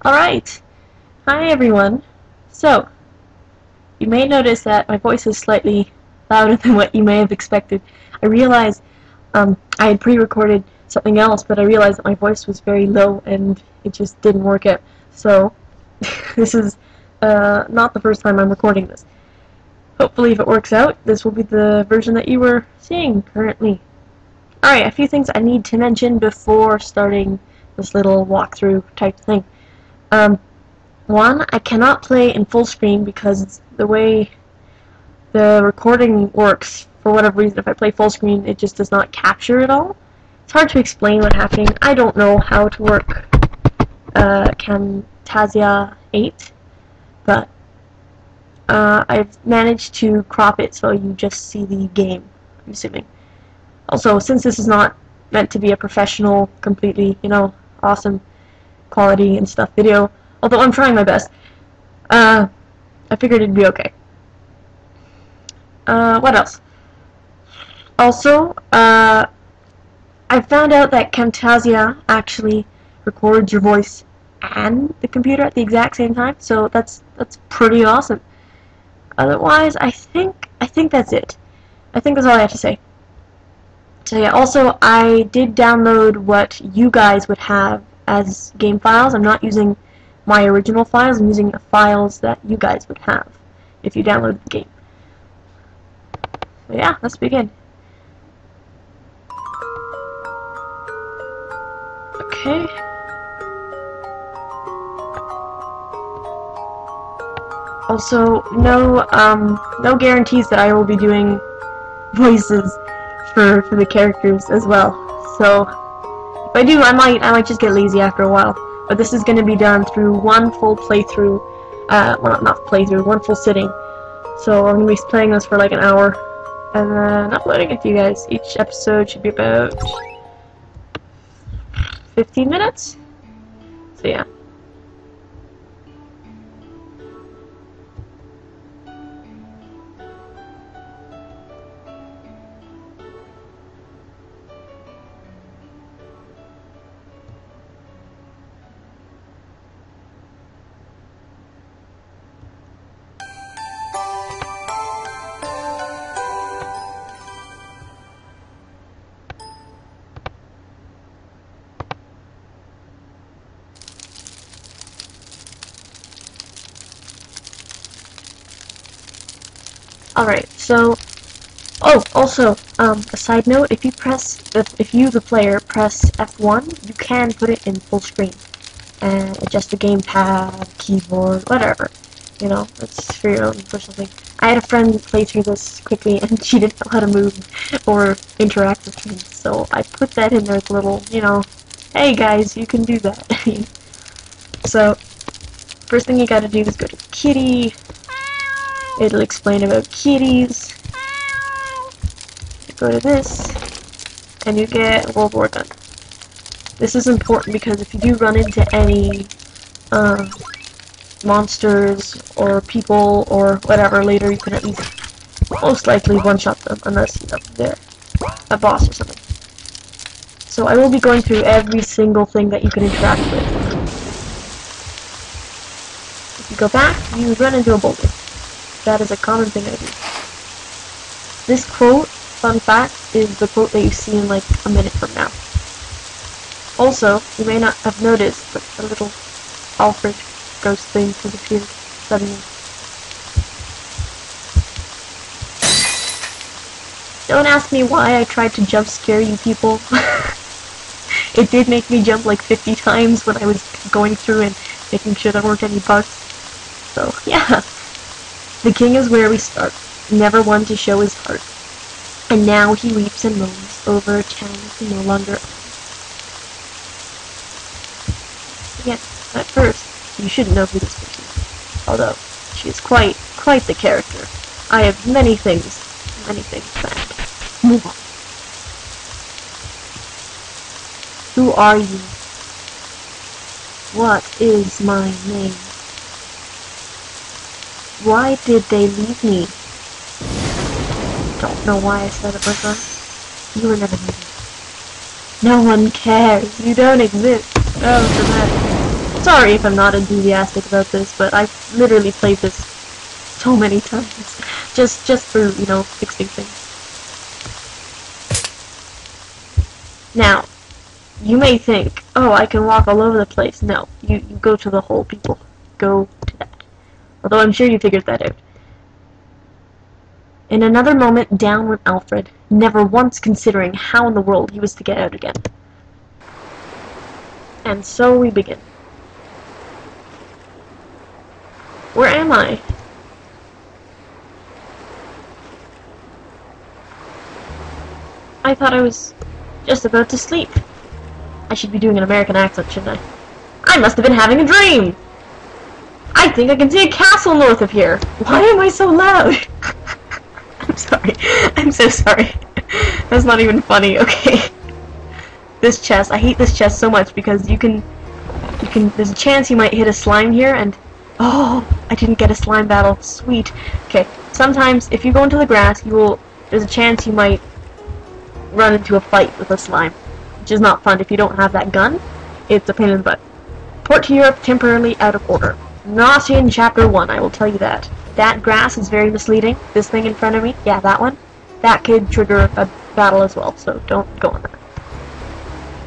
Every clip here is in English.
Alright, hi everyone. So, you may notice that my voice is slightly louder than what you may have expected. I realized I had pre-recorded something else, but I realized that my voice was very low and it just didn't work out. So, this is not the first time I'm recording this. Hopefully, if it works out, this will be the version that you were seeing currently. Alright, a few things I need to mention before starting this little walkthrough type thing. One, I cannot play in full screen because the way the recording works, for whatever reason, if I play full screen, it just does not capture it all. It's hard to explain what's happening. I don't know how to work Pangaea 8, but I've managed to crop it so you just see the game, I'm assuming. Also, since this is not meant to be a professional, completely, awesome quality and stuff video, although I'm trying my best, I figured it'd be okay. What else? Also, I found out that Camtasia actually records your voice and the computer at the exact same time, so that's pretty awesome. Otherwise, I think that's it. I think that's all I have to say. So yeah, also I did download what you guys would have as game files. I'm not using my original files, I'm using the files that you guys would have if you download the game. So yeah, let's begin. Okay. Also, no guarantees that I will be doing voices for the characters as well. So if I do, I might just get lazy after a while. But this is going to be done through one full playthrough. Well, not playthrough, one full sitting. So I'm going to be playing this for like an hour and then uploading it to you guys. Each episode should be about 15 minutes. So yeah. Alright, so, also, a side note, if you, the player, press F1, you can put it in full screen, and adjust the gamepad, keyboard, whatever, that's for your own personal thing. I had a friend play through this quickly, and she didn't know how to move, or interact with things, so I put that in there as a little, hey guys, you can do that. So, first thing you gotta do is go to Kitty. It'll explain about kitties. You go to this, and you get World War gun. This is important because if you do run into any monsters or people or whatever later, you can at least most likely one-shot them unless they're a boss or something. So I will be going through every single thing that you can interact with. If you go back, you run into a boulder. That is a common thing I do. This quote, fun fact, is the quote that you see in like a minute from now. Also, you may not have noticed, but a little Alfred ghost thing has appeared suddenly. Don't ask me why I tried to jump scare you people. It did make me jump like 50 times when I was going through and making sure there weren't any bugs. So, yeah. The king is where we start, never one to show his heart. And now he weeps and moans over a town he no longer owns. Again, at first, you shouldn't know who this person is, although she is quite the character. I have many things planned. Move on. Who are you? What is my name? Why did they leave me? Don't know why I said it like that. You were never needed. No one cares. You don't exist. Oh, dramatic. Sorry if I'm not enthusiastic about this, but I've literally played this so many times. Just for, you know, fixing things. Now, you may think, oh, I can walk all over the place. No, you go to the hole, people. Go to that. Although I'm sure you figured that out. In another moment, down went Alfred, never once considering how in the world he was to get out again. And so we begin. Where am I? I thought I was just about to sleep. I should be doing an American accent, shouldn't I? I must have been having a dream! I think I can see a castle north of here! Why am I so loud? I'm sorry. I'm so sorry. That's not even funny, okay? This chest, I hate this chest so much because you can, there's a chance you might hit a slime here and, oh, I didn't get a slime battle, sweet. Okay, sometimes if you go into the grass, there's a chance you might run into a fight with a slime, which is not fun if you don't have that gun. It's a pain in the butt. Port to Europe temporarily out of order. Not in Chapter 1, I will tell you that. That grass is very misleading. This thing in front of me, yeah, that one, that could trigger a battle as well, so don't go on that.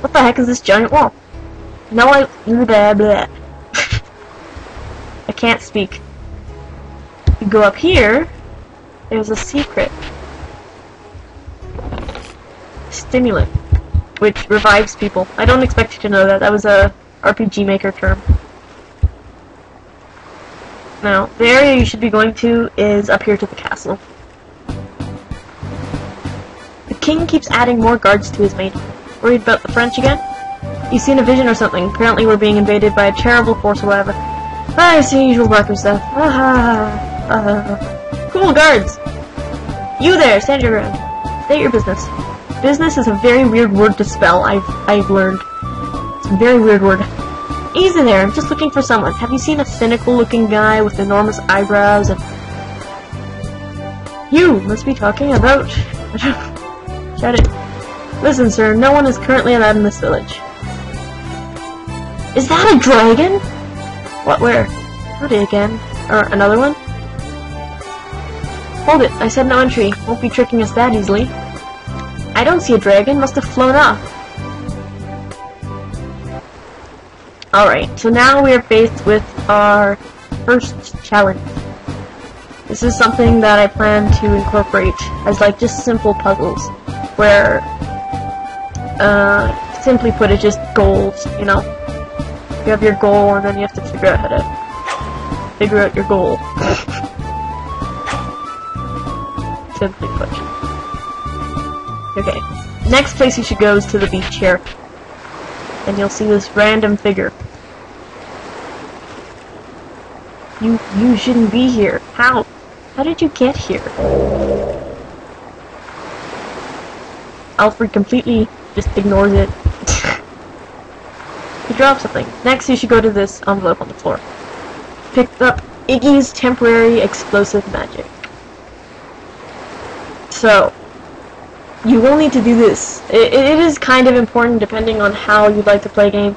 What the heck is this giant wall? No, blah, blah. I can't speak. You go up here, there's a secret. Stimulant, which revives people. I don't expect you to know that. That was a RPG Maker term. Now, the area you should be going to is up here to the castle. The king keeps adding more guards to his main. Worried about the French again? You seen a vision or something? Apparently we're being invaded by a terrible force or whatever. I see usual Barker stuff. Cool guards! You there, stand your ground. State your business. Business is a very weird word to spell, I've learned. It's a very weird word. Easy there, I'm just looking for someone. Have you seen a cynical looking guy with enormous eyebrows and... You must be talking about... Shut it. Listen, sir, no one is currently allowed in this village. Is that a dragon? What, where? Howdy again. Or another one? Hold it, I said no entry. Won't be tricking us that easily. I don't see a dragon, must have flown off. Alright, so now we are faced with our first challenge. This is something that I plan to incorporate as like just simple puzzles, where, simply put, it's just goals, you know? You have your goal and then you have to figure out how to figure out your goal. Simply put. Okay, next place you should go is to the beach here. And you'll see this random figure. You shouldn't be here. How? How did you get here? Alfred completely just ignores it. He drops something. Next you should go to this envelope on the floor. Pick up Iggy's temporary explosive magic. So, you will need to do this. It is kind of important depending on how you'd like to play a game.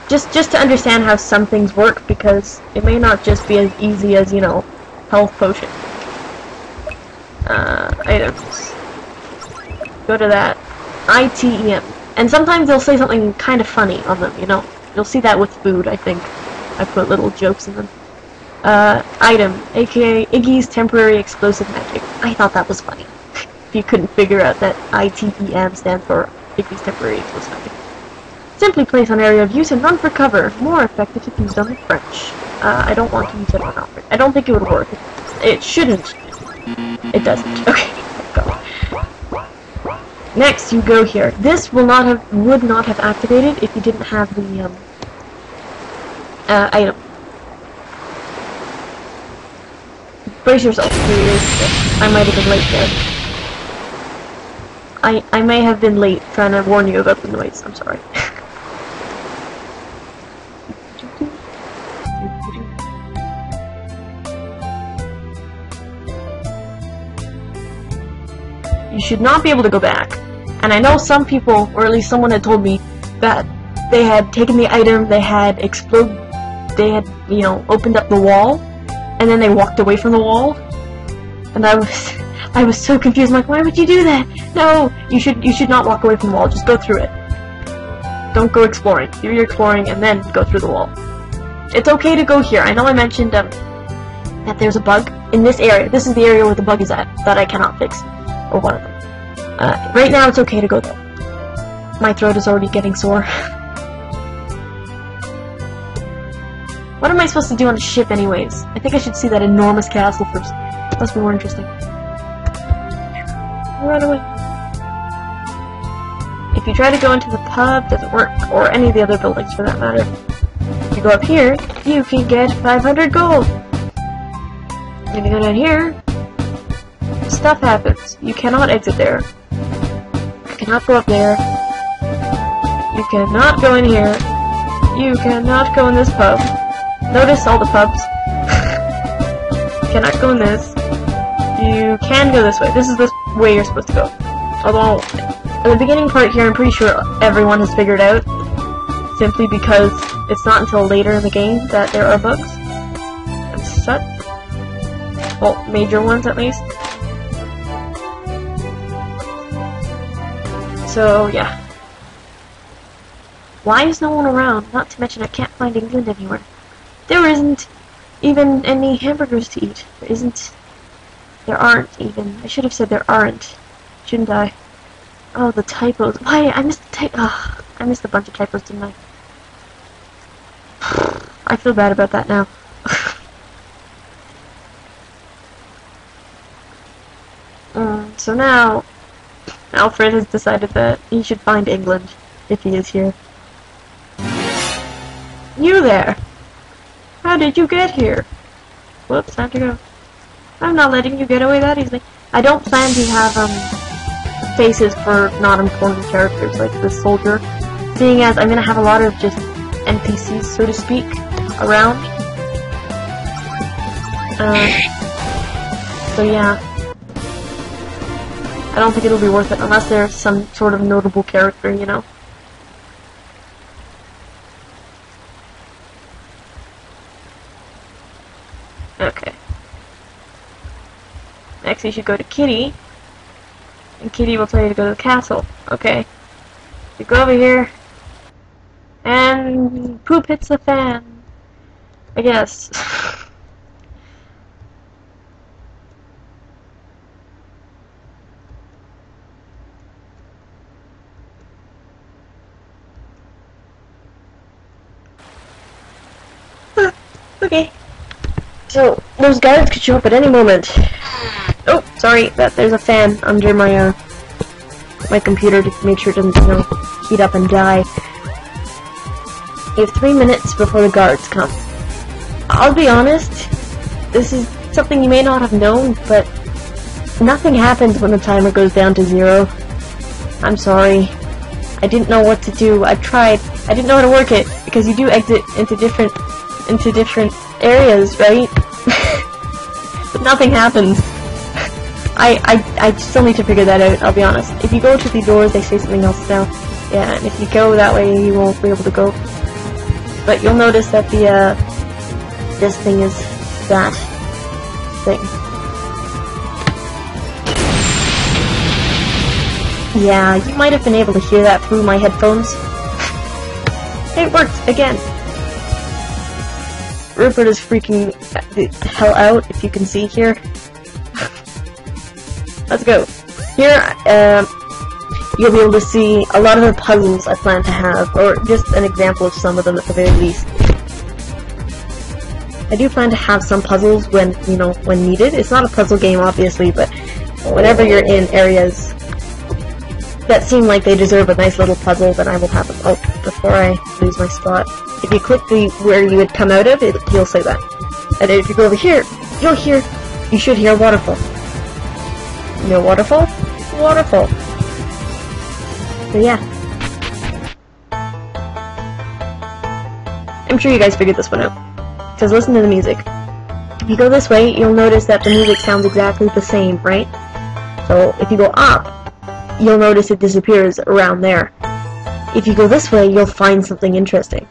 Just to understand how some things work, because it may not just be as easy as, you know, health potion. Items. Go to that. ITEM. And sometimes they'll say something kind of funny on them, you know. You'll see that with food, I think. I put little jokes in them. Item, aka Iggy's temporary explosive magic. I thought that was funny. If you couldn't figure out that ITEM stands for Iggy's temporary explosive magic. Simply place on area of use and run for cover. More effective if used on the French. I don't want to use it on Alfred. I don't think it would work. It shouldn't. It doesn't. Okay, go. Next, you go here. This would not have activated if you didn't have the item. Brace yourself. I might have been late there. I may have been late trying to warn you about the noise. I'm sorry. You should not be able to go back. And I know some people, or at least someone had told me, that they had taken the item, they had you know, opened up the wall, and then they walked away from the wall, and I was so confused. I'm like, why would you do that? No, you should not walk away from the wall. Just go through it. Don't go exploring. Do your exploring and then go through the wall. It's okay to go here. I know I mentioned that there's a bug in this area. This is the area where the bug is at that I cannot fix, or one of them. Right now, it's okay to go there. My throat is already getting sore. What am I supposed to do on a ship anyways? I think I should see that enormous castle first. Must be more interesting. Run away. If you try to go into the pub, it doesn't work. Or any of the other buildings for that matter. If you go up here, you can get 500 gold. If you go down here, stuff happens. You cannot exit there. You cannot go up there. You cannot go in here. You cannot go in this pub. Notice all the pubs. You cannot go in this. You can go this way. This is the way you're supposed to go. Although, in the beginning part here, I'm pretty sure everyone has figured out, simply because it's not until later in the game that there are bugs and such. Well, major ones at least. So, yeah. Why is no one around? Not to mention I can't find England anywhere. There isn't even any hamburgers to eat. There aren't even. I should have said there aren't. Shouldn't I? Oh, the typos. Why? I missed the I missed a bunch of typos, didn't I? I feel bad about that now. So now, Alfred has decided that he should find England, if he is here. You there! How did you get here? Whoops, time to go. I'm not letting you get away that easily. I don't plan to have, faces for not important characters like this soldier, seeing as I'm gonna have a lot of just NPCs, so to speak, around. So yeah. I don't think it'll be worth it unless there's some sort of notable character, you know? Okay. Next you should go to Kitty, and Kitty will tell you to go to the castle. Okay. You go over here, and poop hits the fan. I guess. Okay. So, those guards could show up at any moment. Oh, sorry, there's a fan under my, my computer to make sure it doesn't, you know, heat up and die. You have 3 minutes before the guards come. I'll be honest, this is something you may not have known, but nothing happens when the timer goes down to 0. I'm sorry. I didn't know what to do. I tried. I didn't know how to work it, because you do exit into different areas, right? But nothing happens. I still need to figure that out, I'll be honest. If you go to the doors, they say something else now. Yeah, and if you go that way, you won't be able to go. But you'll notice that the, this thing is that thing. Yeah, you might have been able to hear that through my headphones. It worked, again. Rupert is freaking the hell out, if you can see here. Let's go. Here, you'll be able to see a lot of the puzzles I plan to have, or just an example of some of them at the very least. I do plan to have some puzzles when, you know, when needed. It's not a puzzle game, obviously, but whenever you're in areas that seem like they deserve a nice little puzzle, then I will have them. Oh, before I lose my spot. If you click where you would come out of, you'll say that. And if you go over here, you should hear a waterfall. You know waterfall? Waterfall. So yeah. I'm sure you guys figured this one out. Because listen to the music. If you go this way, you'll notice that the music sounds exactly the same, right? So if you go up, you'll notice it disappears around there. if you go this way, you'll find something interesting.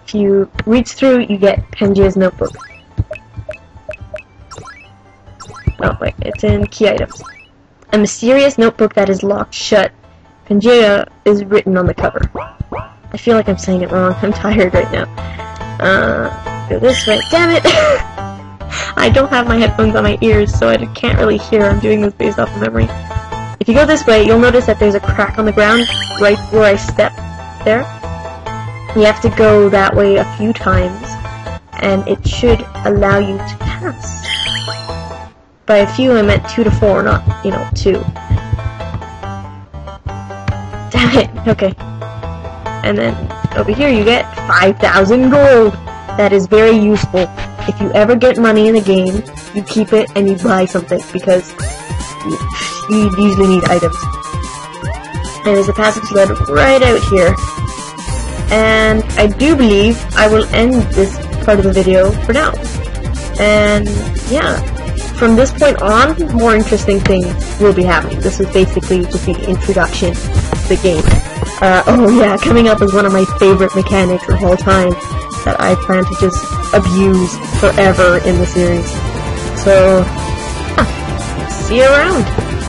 If you reach through, you get Pangaea's notebook. Oh wait, it's in key items. A mysterious notebook that is locked shut. Pangaea is written on the cover. I feel like I'm saying it wrong. I'm tired right now. Go this way. Damn it! I don't have my headphones on my ears, so I can't really hear. I'm doing this based off of memory. If you go this way, you'll notice that there's a crack on the ground right where I stepped there. You have to go that way a few times, and it should allow you to pass. By a few, I meant 2 to 4, not, 2. Damn it! Okay. And then, over here you get 5,000 gold! That is very useful. If you ever get money in the game, you keep it and you buy something, because you usually need items. And there's a passage led right out here. And I do believe I will end this part of the video for now. And, yeah. From this point on, more interesting things will be happening. This is basically just the introduction to the game. Oh yeah, coming up is one of my favorite mechanics of all time that I plan to just abuse forever in the series. So, yeah, see you around!